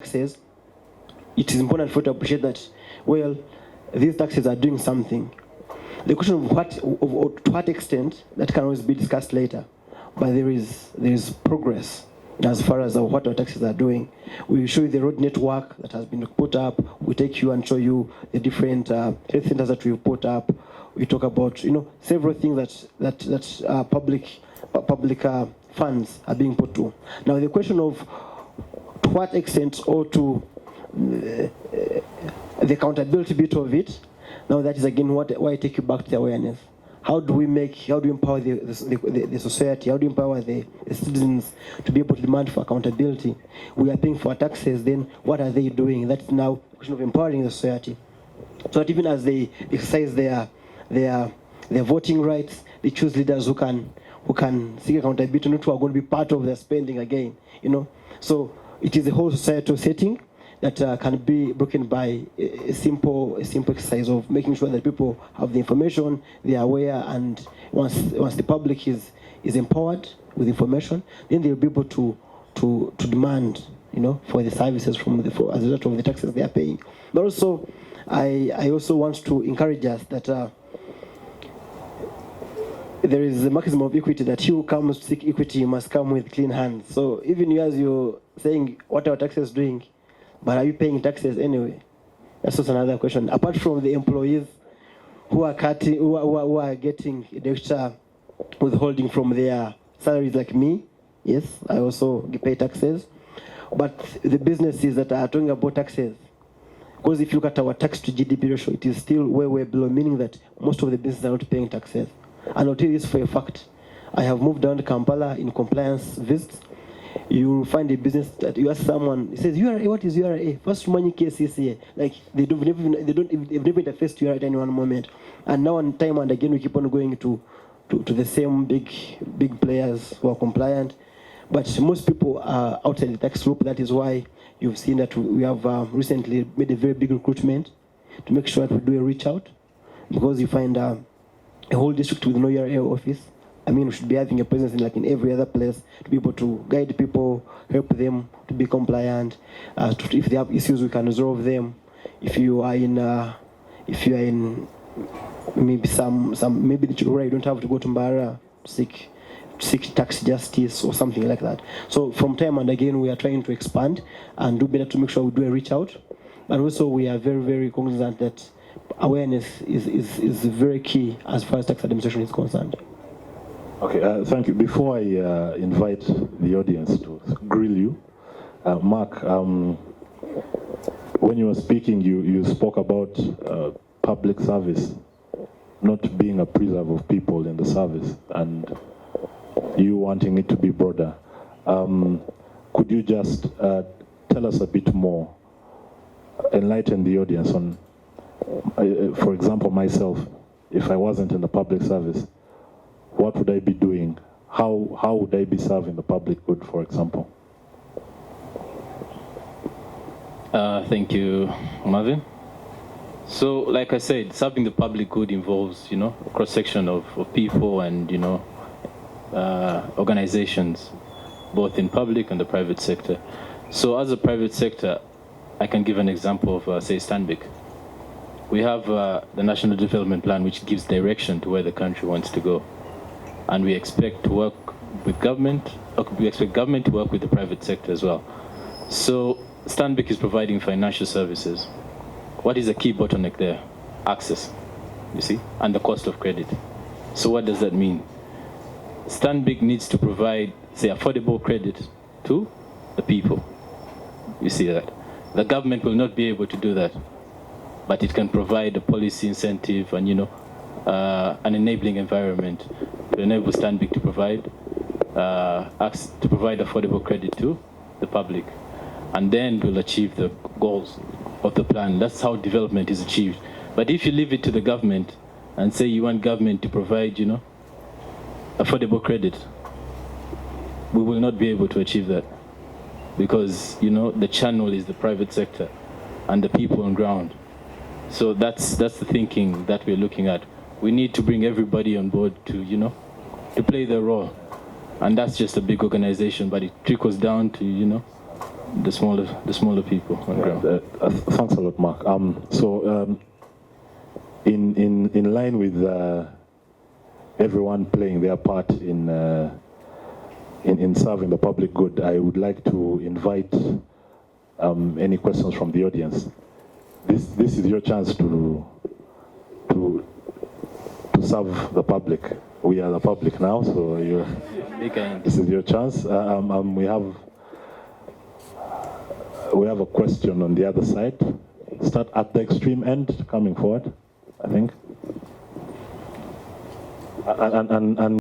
taxes, it is important for you to appreciate that, well, these taxes are doing something. The question of to what extent, that can always be discussed later, but there is progress as far as what our taxes are doing. We show you the road network that has been put up. We take you and show you the different health centers that we've put up. We talk about several things that public funds are being put to. Now the question of to what extent or to the accountability bit of it. Now that is again why I take you back to the awareness. How do we empower the society? How do we empower the citizens to be able to demand for accountability? We are paying for taxes, then what are they doing? That's now a question of empowering the society. So that even as they exercise their voting rights, they choose leaders who can seek accountability, not who are going to be part of their spending again. So it is a whole societal setting that can be broken by a simple exercise of making sure that people have the information, they are aware, and once the public is empowered with information, then they'll be able to demand for the services as a result of the taxes they are paying. But also, I also want to encourage us that there is a maximum of equity, that he who comes to seek equity must come with clean hands. So even you, as you're saying, what are taxes doing? But are you paying taxes anyway? That's also another question. Apart from the employees who are who are getting extra withholding from their salaries, like me, yes, I also pay taxes. But the businesses that are talking about taxes, because if you look at our tax to GDP ratio, it is still way below, meaning that most of the businesses are not paying taxes. And I'll tell you this for a fact. I have moved down to Kampala in compliance visits. You find a business that you ask someone, he says, URA, what is URA? First money KCCA. Like they've never interfaced URA at any one moment. And now and time and again we keep on going to the same big players who are compliant. But most people are outside the tax loop. That is why you've seen that we have recently made a very big recruitment to make sure that we do a reach out, because you find a whole district with no URA office. I mean, we should be having a presence in every other place to be able to guide people, help them to be compliant. If they have issues, we can resolve them. If you are in maybe maybe you don't have to go to Mbara to seek tax justice or something like that. So from time and again, we are trying to expand and do better to make sure we do a reach out. And also, we are very cognizant that awareness is very key as far as tax administration is concerned. Okay, thank you. Before I invite the audience to grill you, Mark, when you were speaking, you spoke about public service not being a preserve of people in the service, and you wanting it to be broader. Could you just tell us a bit more, enlighten the audience on, for example, myself, if I wasn't in the public service, what would I be doing? How would I be serving the public good, for example? Thank you, Marvin. So, like I said, serving the public good involves, a cross-section of people and, organizations, both in public and the private sector. So, as a private sector, I can give an example of, say, Stanbic. We have the National Development Plan, which gives direction to where the country wants to go. And we expect to work with government, or we expect government to work with the private sector as well. So Stanbic is providing financial services. What is the key bottleneck there? Access, you see, and the cost of credit. So what does that mean? Stanbic needs to provide, say, affordable credit to the people. You see that. The government will not be able to do that, but it can provide a policy incentive and, an enabling environment to enable Stanbic to provide affordable credit to the public, and then we'll achieve the goals of the plan. That's how development is achieved. But if you leave it to the government and say you want government to provide, affordable credit, we will not be able to achieve that, because the channel is the private sector and the people on ground. So that's the thinking that we're looking at. We need to bring everybody on board to play their role. And that's just a big organization, but it trickles down to, the smaller people on ground. Thanks a lot, Mark. In line with everyone playing their part in serving the public good, I would like to invite any questions from the audience. This is your chance to serve the public. We are the public now, so this is your chance. We have a question on the other side. Start at the extreme end, coming forward, I think. And